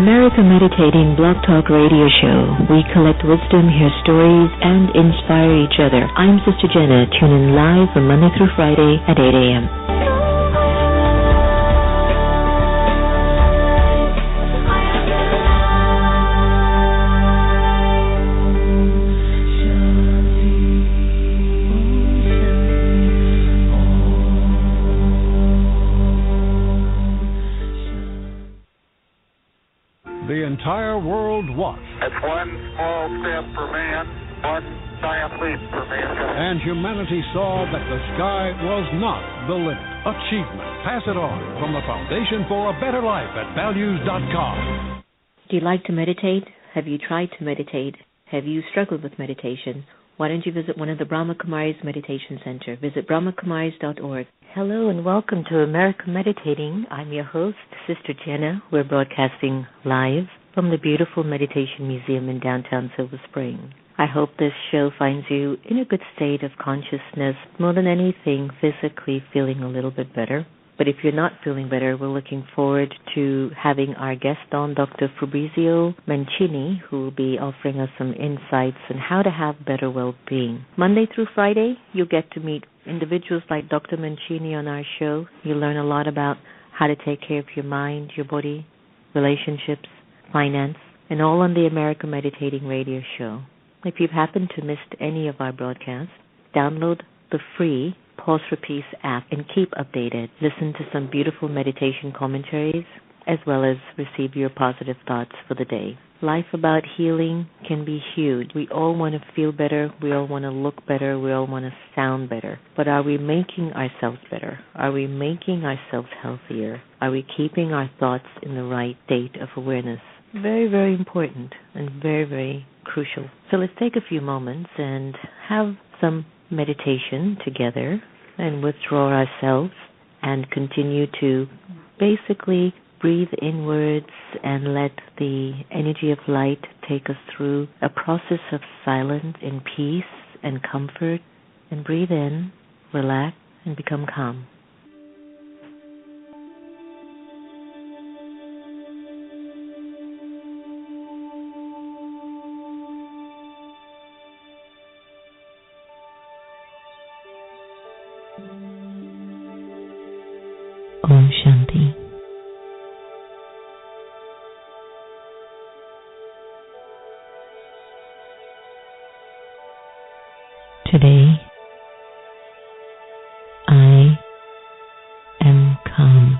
America Meditating Blog Talk Radio Show. We collect wisdom, hear stories, and inspire each other. I'm Sister Jenna. Tune in live from Monday through Friday at 8 a.m. The entire world watched. It's one small step for man, one giant leap for mankind. And humanity saw that the sky was not the limit. Achievement. Pass it on from the Foundation for a Better Life at values.com. Do you like to meditate? Have you tried to meditate? Have you struggled with meditation? Why don't you visit one of the Brahma Kumaris Meditation Center? Visit brahmakumaris.org. Hello and welcome to America Meditating. I'm your host, Sister Jenna. We're broadcasting live from the beautiful Meditation Museum in downtown Silver Spring. I hope this show finds you in a good state of consciousness, more than anything, physically feeling a little bit better. But if you're not feeling better, we're looking forward to having our guest on, Dr. Fabrizio-Mancini, who will be offering us some insights on how to have better well-being. Monday through Friday, you'll get to meet individuals like Dr. Mancini on our show. You'll learn a lot about how to take care of your mind, your body, relationships, finance, and all on the America Meditating Radio Show. If you've happened to miss any of our broadcasts, download the free Pause for Peace app and keep updated. Listen to some beautiful meditation commentaries as well as receive your positive thoughts for the day. Life about healing can be huge. We all want to feel better. We all want to look better. We all want to sound better. But are we making ourselves better? Are we making ourselves healthier? Are we keeping our thoughts in the right state of awareness? Very, very important and very, very crucial. So let's take a few moments and have some meditation together and withdraw ourselves and continue to basically breathe inwards and let the energy of light take us through a process of silence and peace and comfort, and breathe in, relax, and become calm. Om Shanti. Today, I am calm,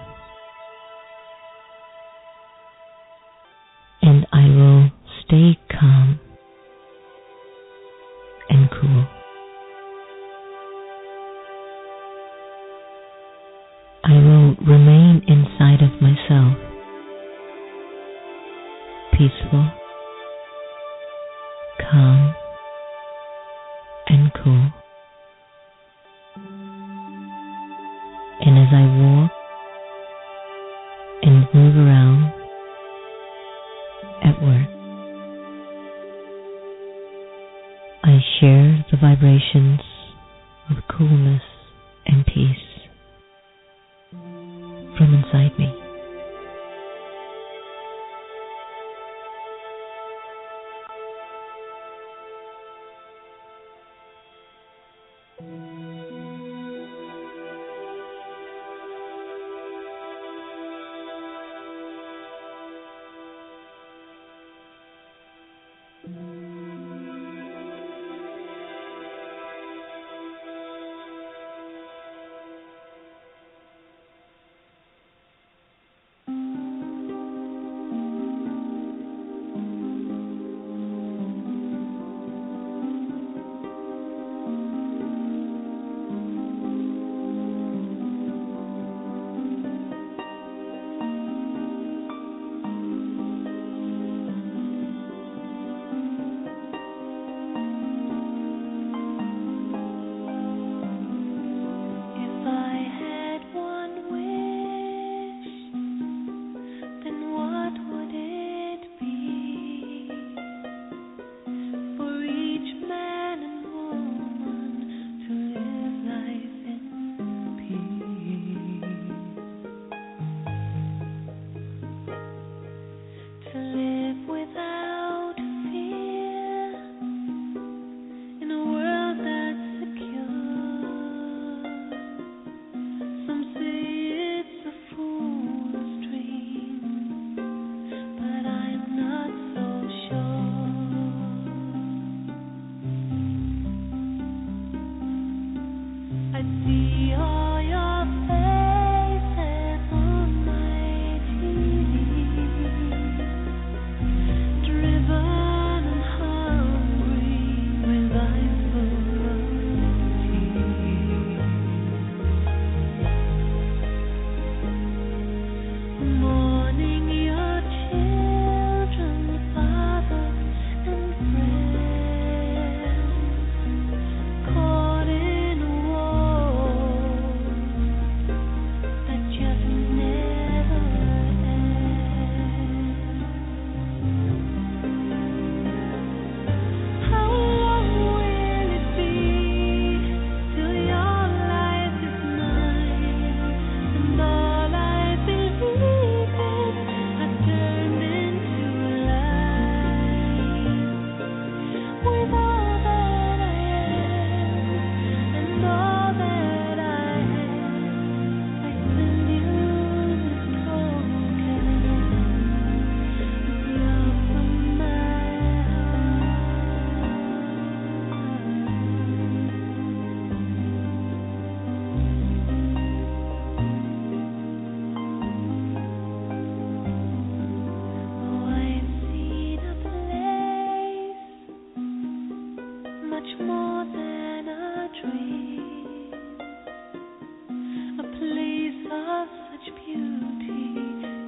and I will stay calm and cool. I will remain inside of myself, peaceful, calm, and cool. And as I walk and move around at work, I share the vibrations of coolness and peace from inside me.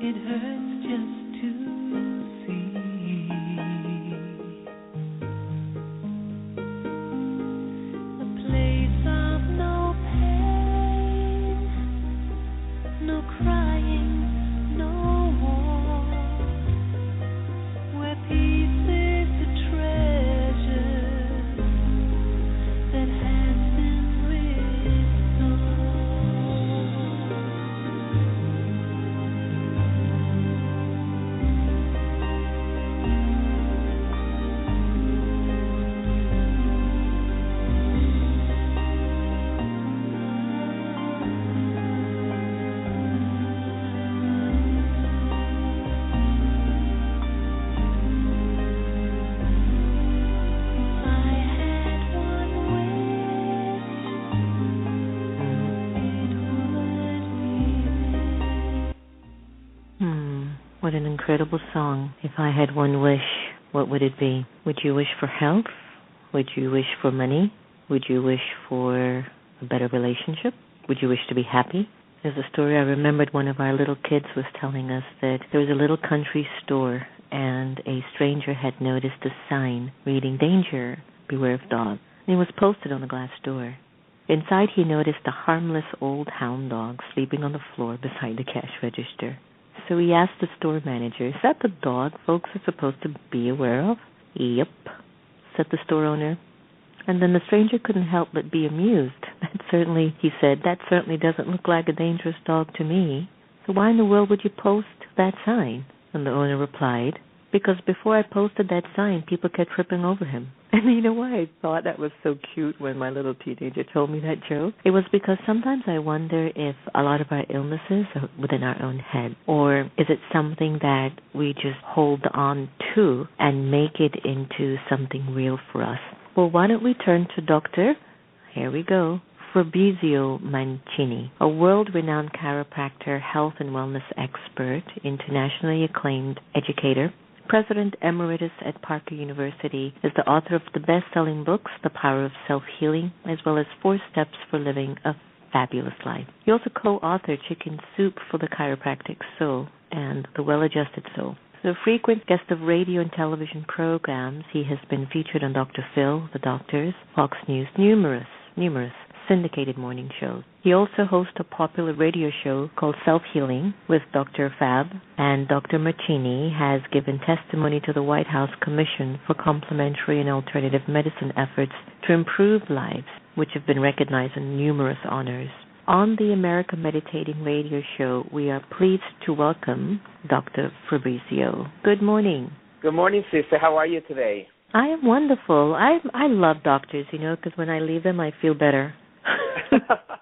it hurts just to see a place of no pain, no crying, no war, where peace is a treasure that has been What an incredible song. If I had one wish, what would it be? Would you wish for health? Would you wish for money? Would you wish for a better relationship? Would you wish to be happy? There's a story I remembered one of our little kids was telling us that there was a little country store and a stranger had noticed a sign reading, "Danger, beware of dog." And it was posted on the glass door. Inside he noticed a harmless old hound dog sleeping on the floor beside the cash register. So he asked the store manager, "Is that the dog folks are supposed to be aware of?" "Yep," said the store owner. And then the stranger couldn't help but be amused. He said, "That certainly doesn't look like a dangerous dog to me. So why in the world would you post that sign?" And the owner replied, "Because before I posted that sign, people kept tripping over him." And you know why I thought that was so cute when my little teenager told me that joke? It was because sometimes I wonder if a lot of our illnesses are within our own head, or is it something that we just hold on to and make it into something real for us? Well, why don't we turn to here we go, Fabrizio-Mancini, a world-renowned chiropractor, health and wellness expert, internationally acclaimed educator, President Emeritus at Parker University, is the author of the best-selling books, The Power of Self-Healing, as well as 4 Steps for Living a Fabulous Life. He also co-authored Chicken Soup for the Chiropractic Soul and The Well-Adjusted Soul. So a frequent guest of radio and television programs, he has been featured on Dr. Phil, The Doctors, Fox News, numerous syndicated morning shows. He also hosts a popular radio show called Self-Healing with Dr. Fab, and Dr. Mancini has given testimony to the White House Commission for Complementary and Alternative Medicine efforts to improve lives, which have been recognized in numerous honors. On the America Meditating Radio Show, we are pleased to welcome Dr. Fabrizio. Good morning. Good morning, sister. How are you today? I am wonderful. I love doctors, because when I leave them, I feel better.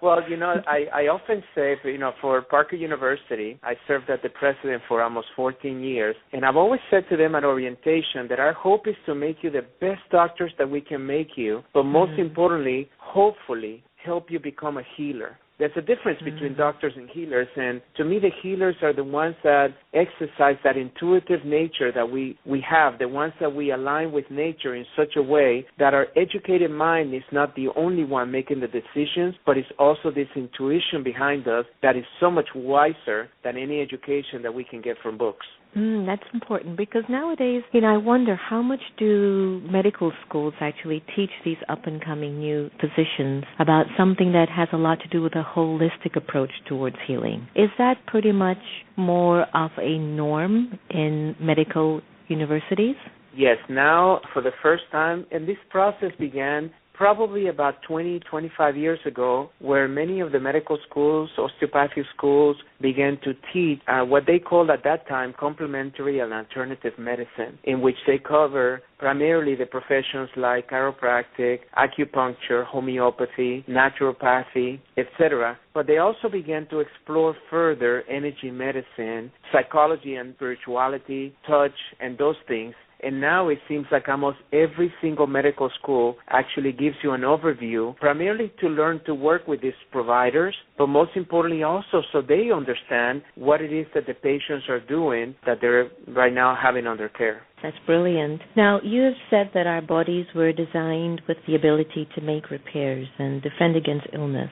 Well, I often say, for Parker University, I served as the president for almost 14 years, and I've always said to them at orientation that our hope is to make you the best doctors that we can make you, but most importantly, hopefully, help you become a healer. There's a difference between doctors and healers, and to me the healers are the ones that exercise that intuitive nature that we have, the ones that we align with nature in such a way that our educated mind is not the only one making the decisions, but it's also this intuition behind us that is so much wiser than any education that we can get from books. That's important because nowadays, I wonder how much do medical schools actually teach these up-and-coming new physicians about something that has a lot to do with a holistic approach towards healing? Is that pretty much more of a norm in medical universities? Yes, now for the first time, and this process began probably about 20, 25 years ago, where many of the medical schools, osteopathic schools, began to teach what they called at that time complementary and alternative medicine, in which they cover primarily the professions like chiropractic, acupuncture, homeopathy, naturopathy, etc. But they also began to explore further energy medicine, psychology and spirituality, touch, and those things. And now it seems like almost every single medical school actually gives you an overview, primarily to learn to work with these providers, but most importantly also so they understand what it is that the patients are doing that they're right now having under care. That's brilliant. Now, you have said that our bodies were designed with the ability to make repairs and defend against illness.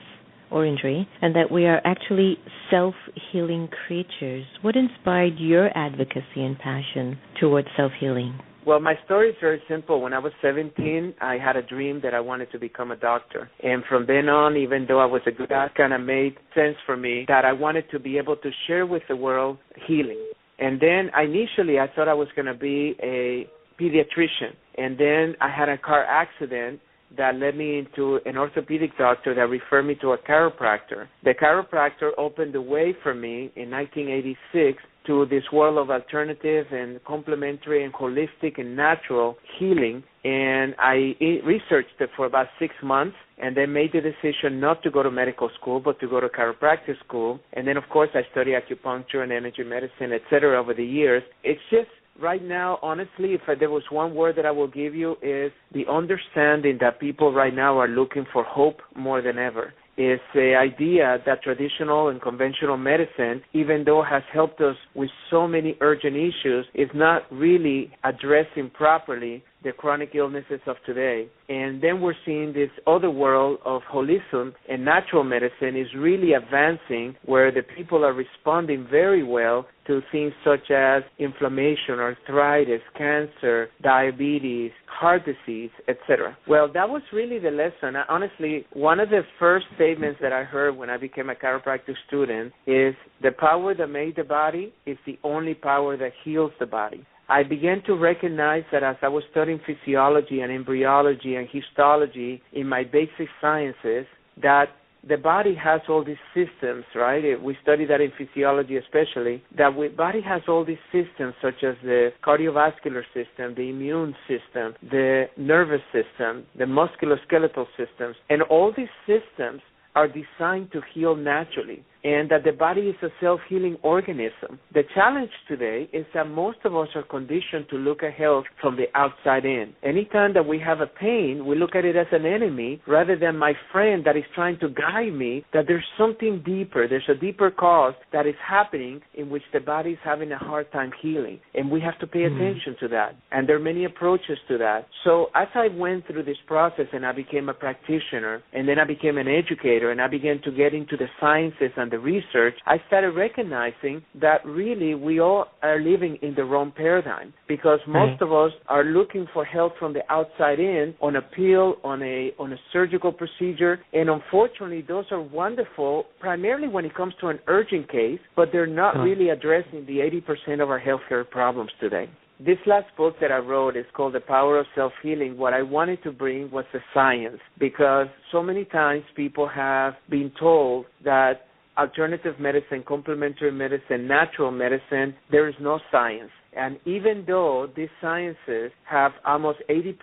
or injury, and that we are actually self-healing creatures. What inspired your advocacy and passion towards self-healing? Well, my story is very simple. When I was 17, I had a dream that I wanted to become a doctor. And from then on, even though I was a good guy, it kind of made sense for me that I wanted to be able to share with the world healing. And then initially, I thought I was going to be a pediatrician. And then I had a car accident that led me into an orthopedic doctor that referred me to a chiropractor. The chiropractor opened the way for me in 1986 to this world of alternative and complementary and holistic and natural healing. And I researched it for about 6 months and then made the decision not to go to medical school but to go to chiropractic school. And then, of course, I studied acupuncture and energy medicine, etc. over the years. It's just right now, honestly, if there was one word that I will give you is the understanding that people right now are looking for hope more than ever. Is the idea that traditional and conventional medicine, even though has helped us with so many urgent issues, is not really addressing properly the chronic illnesses of today. And then we're seeing this other world of holism and natural medicine is really advancing, where the people are responding very well to things such as inflammation, arthritis, cancer, diabetes, heart disease, etc. Well, that was really the lesson. Honestly, one of the first statements that I heard when I became a chiropractic student is the power that made the body is the only power that heals the body. I began to recognize that as I was studying physiology and embryology and histology in my basic sciences, that the body has all these systems, right? We study that in physiology especially, that the body has all these systems such as the cardiovascular system, the immune system, the nervous system, the musculoskeletal systems, and all these systems are designed to heal naturally, and that the body is a self-healing organism. The challenge today is that most of us are conditioned to look at health from the outside in. Anytime that we have a pain, we look at it as an enemy rather than my friend that is trying to guide me, that there's something deeper, there's a deeper cause that is happening in which the body is having a hard time healing, and we have to pay attention to that. And there are many approaches to that. So as I went through this process and I became a practitioner, and then I became an educator, and I began to get into the sciences and the research, I started recognizing that really we all are living in the wrong paradigm, because most of us are looking for help from the outside in, on a pill, on a surgical procedure, and unfortunately those are wonderful primarily when it comes to an urgent case, but they're not really addressing the 80% of our healthcare problems today. This last book that I wrote is called The Power of Self-Healing. What I wanted to bring was the science, because so many times people have been told that alternative medicine, complementary medicine, natural medicine, there is no science. And even though these sciences have almost 80%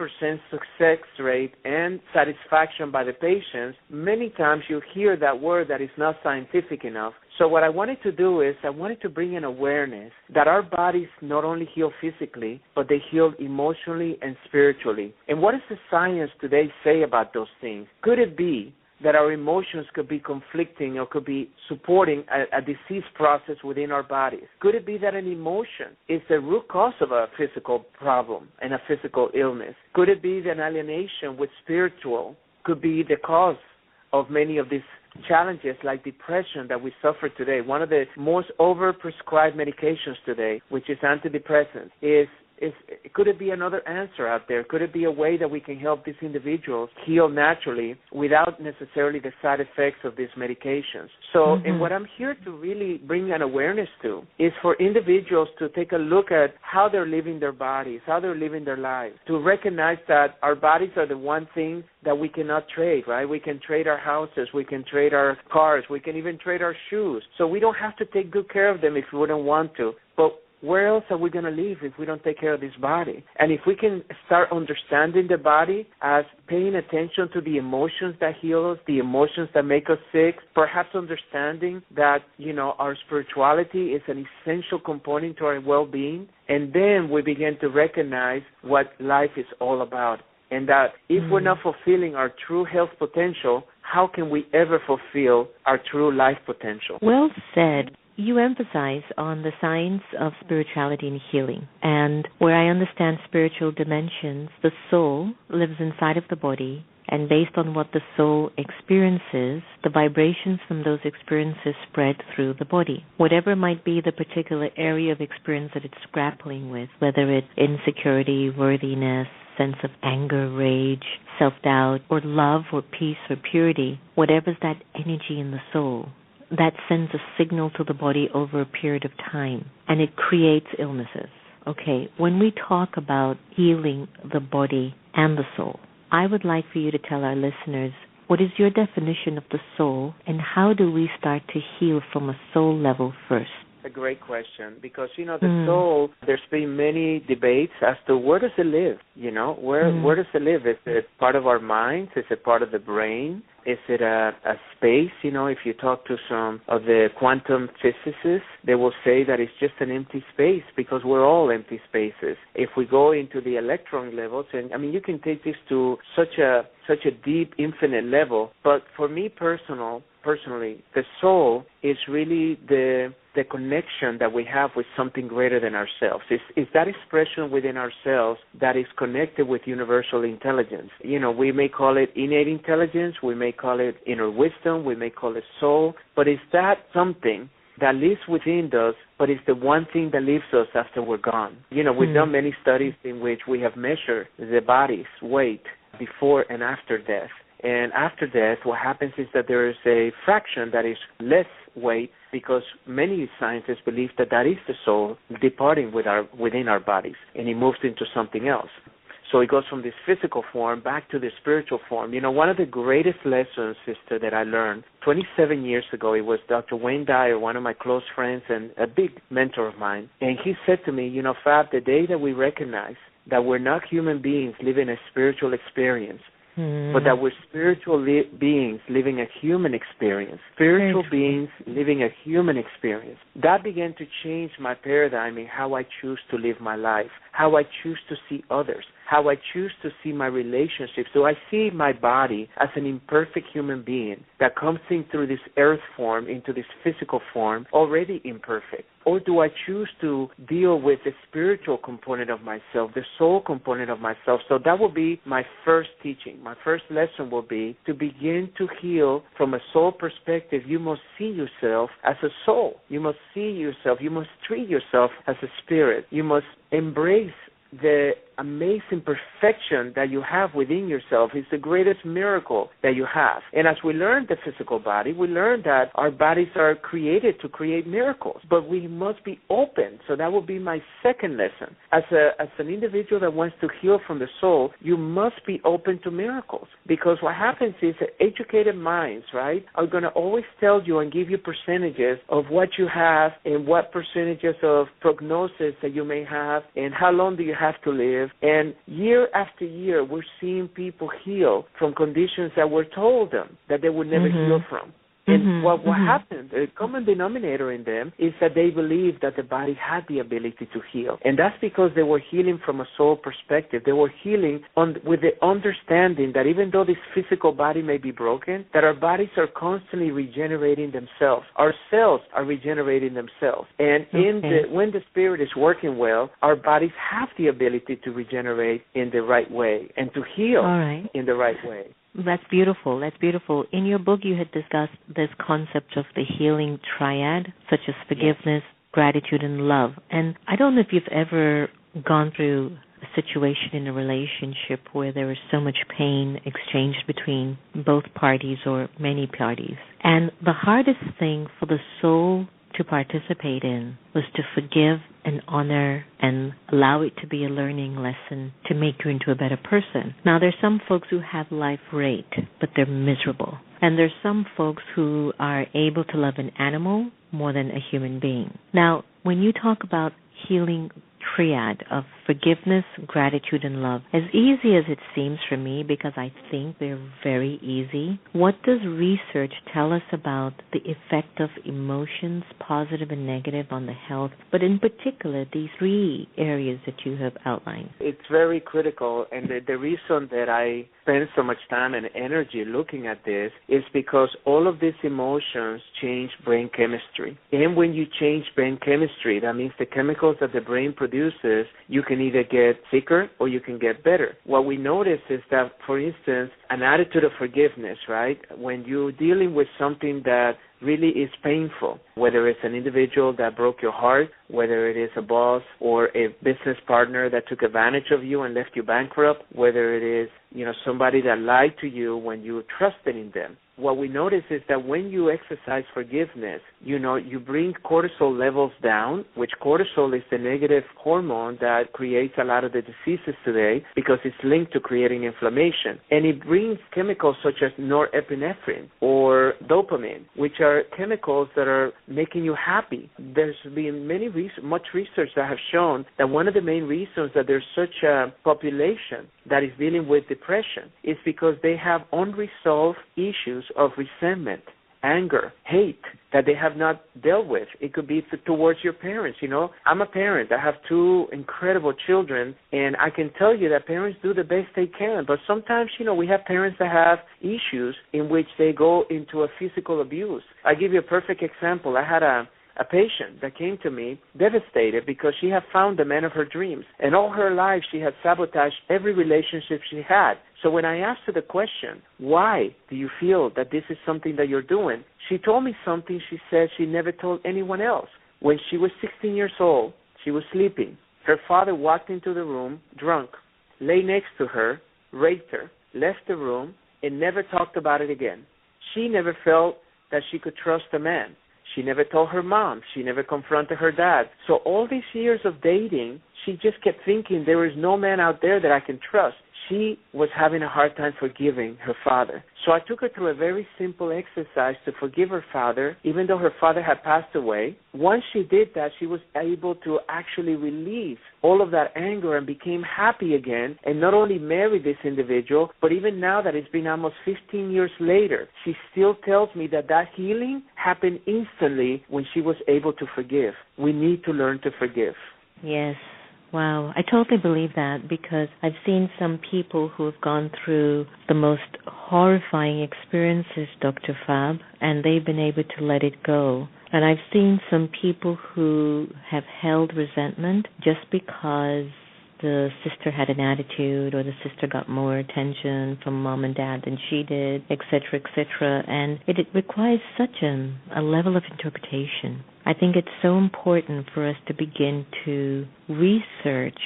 success rate and satisfaction by the patients, many times you hear that word that is not scientific enough. So what I wanted to do is I wanted to bring an awareness that our bodies not only heal physically, but they heal emotionally and spiritually. And what does the science today say about those things? Could it be that our emotions could be conflicting or could be supporting a disease process within our bodies? Could it be that an emotion is the root cause of a physical problem and a physical illness? Could it be that an alienation with spiritual could be the cause of many of these challenges like depression that we suffer today? One of the most overprescribed medications today, which is antidepressants, could it be another answer out there? Could it be a way that we can help these individuals heal naturally without necessarily the side effects of these medications? So, and what I'm here to really bring an awareness to is for individuals to take a look at how they're living their bodies, how they're living their lives, to recognize that our bodies are the one thing that we cannot trade, right? We can trade our houses, we can trade our cars, we can even trade our shoes. So we don't have to take good care of them if we wouldn't want to. But where else are we going to live if we don't take care of this body? And if we can start understanding the body as paying attention to the emotions that heal us, the emotions that make us sick, perhaps understanding that, our spirituality is an essential component to our well-being, and then we begin to recognize what life is all about. And that if we're not fulfilling our true health potential, how can we ever fulfill our true life potential? Well said. You emphasize on the science of spirituality and healing. And where I understand spiritual dimensions, the soul lives inside of the body And based on what the soul experiences, the vibrations from those experiences spread through the body. Whatever might be the particular area of experience that it's grappling with, whether it's insecurity, worthiness, sense of anger, rage, self-doubt, or love, or peace, or purity, whatever's that energy in the soul, that sends a signal to the body over a period of time, and it creates illnesses. Okay, when we talk about healing the body and the soul, I would like for you to tell our listeners, what is your definition of the soul, and how do we start to heal from a soul level first? A great question, because, the soul, there's been many debates as to where does it live, where does it live? Is it part of our minds? Is it part of the brain? Is it a space? If you talk to some of the quantum physicists, they will say that it's just an empty space because we're all empty spaces. If we go into the electron levels, and you can take this to such a deep, infinite level, but for me personally, the soul is really the connection that we have with something greater than ourselves. It's that expression within ourselves that is connected with universal intelligence. We may call it innate intelligence, we may call it inner wisdom, we may call it soul, but it's that something that lives within us, but it's the one thing that leaves us after we're gone. We've done many studies in which we have measured the body's weight before and after death. And after death, what happens is that there is a fraction that is less weight, because many scientists believe that is the soul departing within our bodies, and it moves into something else. So it goes from this physical form back to the spiritual form. One of the greatest lessons, sister, that I learned 27 years ago, it was Dr. Wayne Dyer, one of my close friends and a big mentor of mine. And he said to me, Fab, the day that we recognize that we're not human beings living a spiritual experience, but that we're spiritual beings living a human experience. Spiritual beings living a human experience. That began to change my paradigm in how I choose to live my life, how I choose to see others, how I choose to see my relationships. So I see my body as an imperfect human being that comes in through this earth form into this physical form, already imperfect. Or do I choose to deal with the spiritual component of myself, the soul component of myself? So that will be my first teaching. My first lesson will be to begin to heal from a soul perspective. You must see yourself as a soul. You must see yourself. You must treat yourself as a spirit. You must embrace the amazing perfection that you have within yourself. Is the greatest miracle that you have. And as we learn the physical body, we learn that our bodies are created to create miracles, but we must be open. So that will be my second lesson. As an individual that wants to heal from the soul, you must be open to miracles, because what happens is that educated minds, right, are going to always tell you and give you percentages of what you have and what percentages of prognosis that you may have and how long do you have to live. And year after year, we're seeing people heal from conditions that were told them that they would never heal from. And what happened, the common denominator in them is that they believed that the body had the ability to heal. And that's because they were healing from a soul perspective. They were healing with the understanding that even though this physical body may be broken, that our bodies are constantly regenerating themselves. Our cells are regenerating themselves. And when the spirit is working well, our bodies have the ability to regenerate in the right way and to heal in the right way. That's beautiful. That's beautiful. In your book, you had discussed this concept of the healing triad, such as forgiveness, gratitude, and love. And I don't know if you've ever gone through a situation in a relationship where there was so much pain exchanged between both parties or many parties. And the hardest thing for the soul to participate in was to forgive and honor and allow it to be a learning lesson to make you into a better person. Now, there's some folks who have life great, but they're miserable. And there's some folks who are able to love an animal more than a human being. Now, when you talk about healing triad of forgiveness, gratitude, and love, as easy as it seems for me, because I think they're very easy, what does research tell us about the effect of emotions, positive and negative, on the health, but in particular these three areas that you have outlined? It's very critical, and the reason that I spend so much time and energy looking at this is because all of these emotions change brain chemistry. And when you change brain chemistry, that means the chemicals that the brain produces, you can can either get sicker or you can get better. What we notice is that, for instance, an attitude of forgiveness, right? When you're dealing with something that really is painful, whether it's an individual that broke your heart, whether it is a boss or a business partner that took advantage of you and left you bankrupt, whether it is, somebody that lied to you when you trusted in them. What we notice is that when you exercise forgiveness, you bring cortisol levels down, which cortisol is the negative hormone that creates a lot of the diseases today because it's linked to creating inflammation. And it brings chemicals such as norepinephrine or dopamine, which are chemicals that are making you happy. There's been much research that have shown that one of the main reasons that there's such a population that is dealing with depression is because they have unresolved issues of resentment, anger, hate that they have not dealt with. It could be towards your parents. I'm a parent. I have 2 incredible children, and I can tell you that parents do the best they can. But sometimes, we have parents that have issues in which they go into a physical abuse. I give you a perfect example. I had a patient that came to me devastated because she had found the man of her dreams. And all her life she had sabotaged every relationship she had. So when I asked her the question, why do you feel that this is something that you're doing? She told me something she said she never told anyone else. When she was 16 years old, she was sleeping. Her father walked into the room drunk, lay next to her, raped her, left the room, and never talked about it again. She never felt that she could trust a man. She never told her mom. She never confronted her dad. So all these years of dating, she just kept thinking there is no man out there that I can trust. She was having a hard time forgiving her father. So I took her through a very simple exercise to forgive her father, even though her father had passed away. Once she did that, she was able to actually release all of that anger and became happy again, and not only married this individual, but even now that it's been almost 15 years later, she still tells me that healing happened instantly when she was able to forgive. We need to learn to forgive. Yes. Wow, I totally believe that because I've seen some people who have gone through the most horrifying experiences, Dr. Fab, and they've been able to let it go. And I've seen some people who have held resentment just because the sister had an attitude or the sister got more attention from mom and dad than she did, etc., etc. And it requires such a level of interpretation. I think it's so important for us to begin to research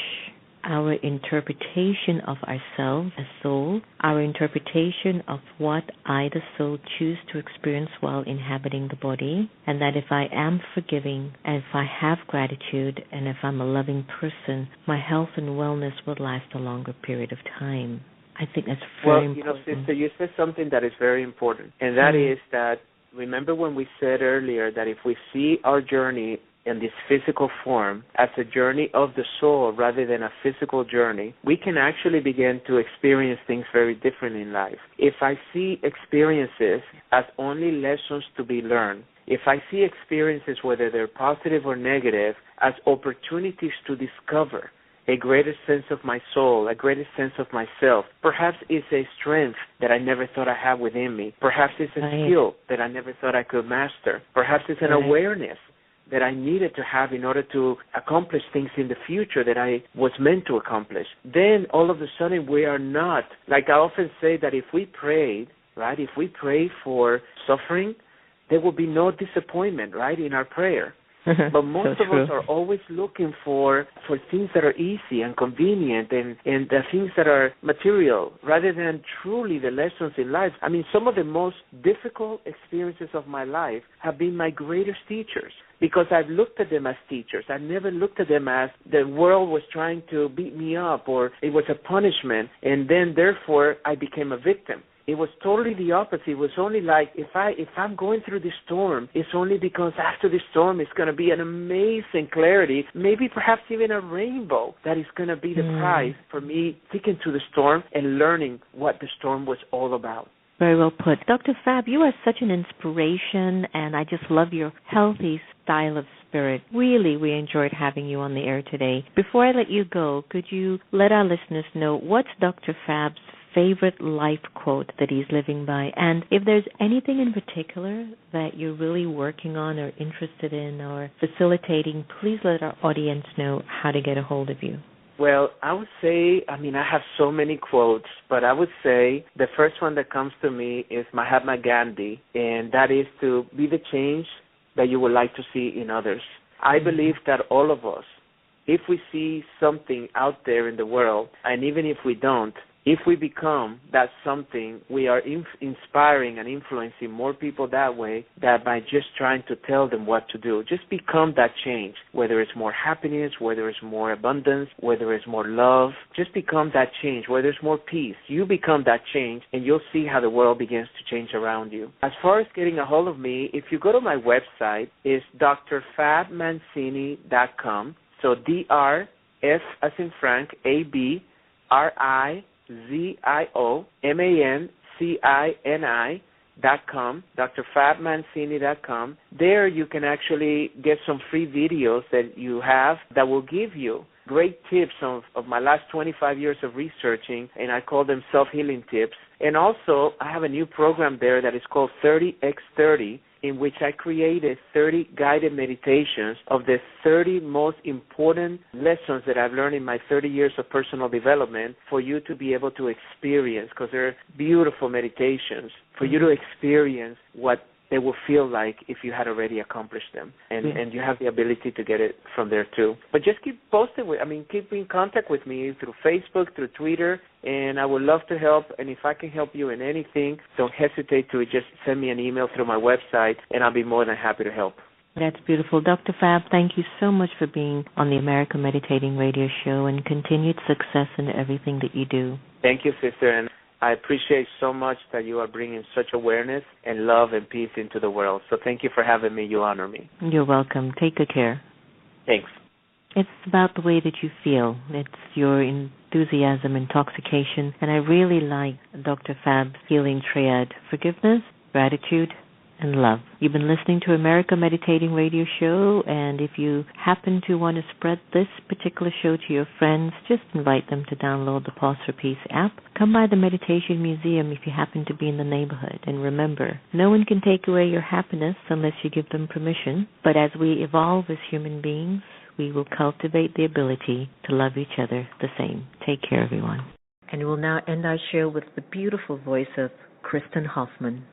our interpretation of ourselves as soul, our interpretation of what I, the soul, choose to experience while inhabiting the body, and that if I am forgiving, and if I have gratitude, and if I'm a loving person, my health and wellness will last a longer period of time. I think that's very important. Sister, you said something that is very important, and that is that, remember when we said earlier that if we see our journey in this physical form as a journey of the soul rather than a physical journey, we can actually begin to experience things very different in life. If I see experiences as only lessons to be learned, if I see experiences, whether they're positive or negative, as opportunities to discover a greater sense of my soul, a greater sense of myself, perhaps it's a strength that I never thought I had within me. Perhaps it's a skill that I never thought I could master. Perhaps it's an awareness that I needed to have in order to accomplish things in the future that I was meant to accomplish. Then all of a sudden we are not, like I often say that if we prayed, right, if we pray for suffering, there will be no disappointment, right, in our prayer. But most of us are always looking for things that are easy and convenient and the things that are material rather than truly the lessons in life. I mean, some of the most difficult experiences of my life have been my greatest teachers because I've looked at them as teachers. I never looked at them as the world was trying to beat me up or it was a punishment, and then therefore I became a victim. It was totally the opposite. It was only like if I'm going through this storm, it's only because after this storm it's going to be an amazing clarity, maybe perhaps even a rainbow that is going to be the prize for me sticking to the storm and learning what the storm was all about. Very well put. Dr. Fab, you are such an inspiration, and I just love your healthy style of spirit. Really, we enjoyed having you on the air today. Before I let you go, could you let our listeners know what's Dr. Fab's favorite life quote that he's living by, and if there's anything in particular that you're really working on or interested in or facilitating, please let our audience know how to get a hold of you. Well, I would say, I have so many quotes, but I would say the first one that comes to me is Mahatma Gandhi, and that is to be the change that you would like to see in others. I believe that all of us, if we see something out there in the world, and even if we don't, if we become that something, we are inspiring and influencing more people that way than by just trying to tell them what to do. Just become that change, whether it's more happiness, whether it's more abundance, whether it's more love. Just become that change, whether it's more peace. You become that change, and you'll see how the world begins to change around you. As far as getting a hold of me, if you go to my website, it's dr-fab-mancini.com. So D-R-F as in Frank, ABRIZIOMANCINI.com, dr-fab-mancini.com. There you can actually get some free videos that you have that will give you great tips of my last 25 years of researching, and I call them self-healing tips. And also, I have a new program there that is called 30x30, in which I created 30 guided meditations of the 30 most important lessons that I've learned in my 30 years of personal development for you to be able to experience, because they're beautiful meditations, for you to experience what they will feel like if you had already accomplished them. And you have the ability to get it from there too. But just keep keep in contact with me through Facebook, through Twitter, and I would love to help. And if I can help you in anything, don't hesitate to just send me an email through my website, and I'll be more than happy to help. That's beautiful. Dr. Fab, thank you so much for being on the American Meditating Radio Show, and continued success in everything that you do. Thank you, sister, and I appreciate so much that you are bringing such awareness and love and peace into the world. So thank you for having me. You honor me. You're welcome. Take good care. Thanks. It's about the way that you feel. It's your enthusiasm, intoxication, and I really like Dr. Fab's healing triad: forgiveness, gratitude, and love. You've been listening to America Meditating Radio Show, and if you happen to want to spread this particular show to your friends, just invite them to download the Pause for Peace app. Come by the Meditation Museum if you happen to be in the neighborhood. And remember, no one can take away your happiness unless you give them permission. But as we evolve as human beings, we will cultivate the ability to love each other the same. Take care, everyone. And we'll now end our show with the beautiful voice of Kristen Hoffman.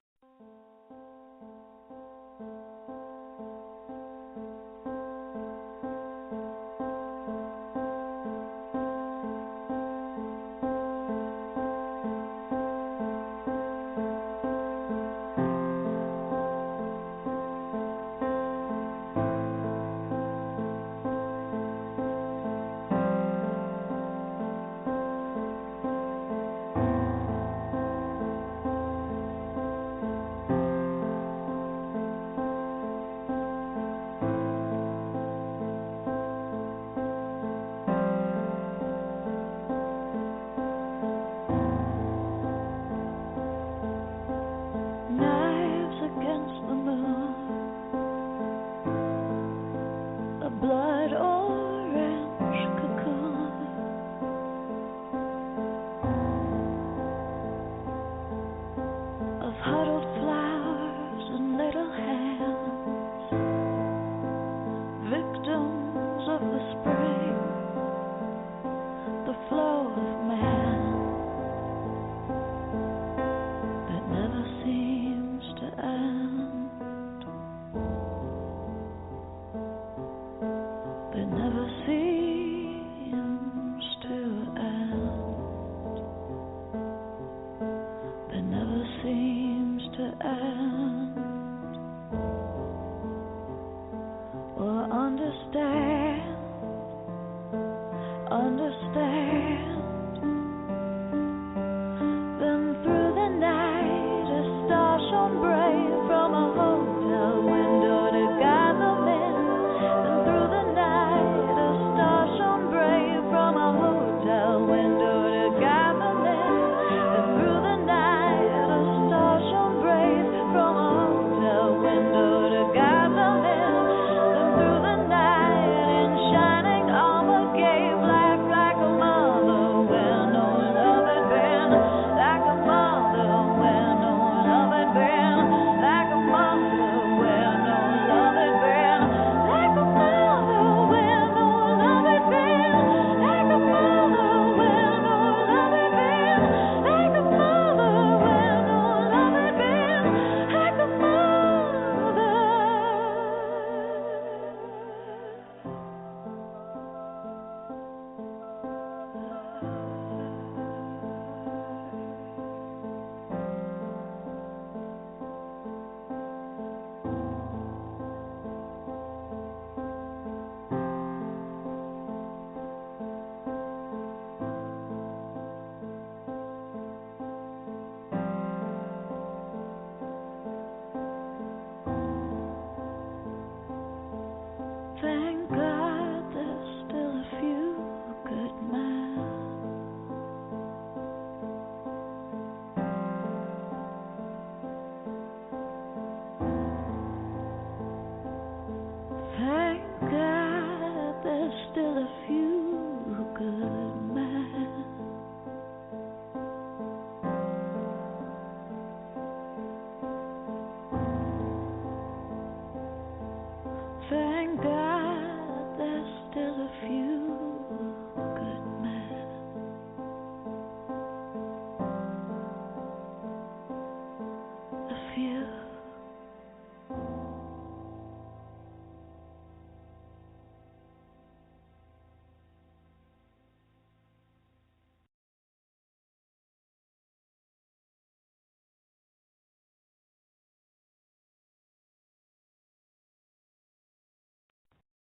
Thank God.